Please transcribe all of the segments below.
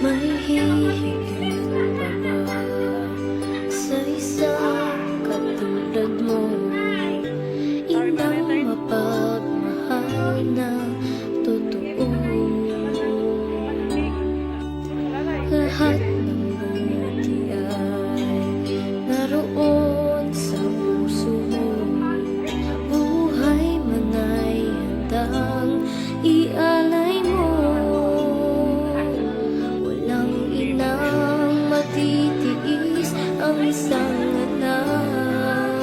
May hihigit pa ba sa isang katulad mo? Inang mapagmahal na totoo. Lahat ng buti ay naroon sa puso mo. Buhay man ay handang ialay mo. Walang inang matitiis ang isang anak.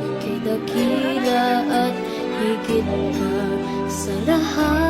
Ika'y dakila at higit ka sa lahat.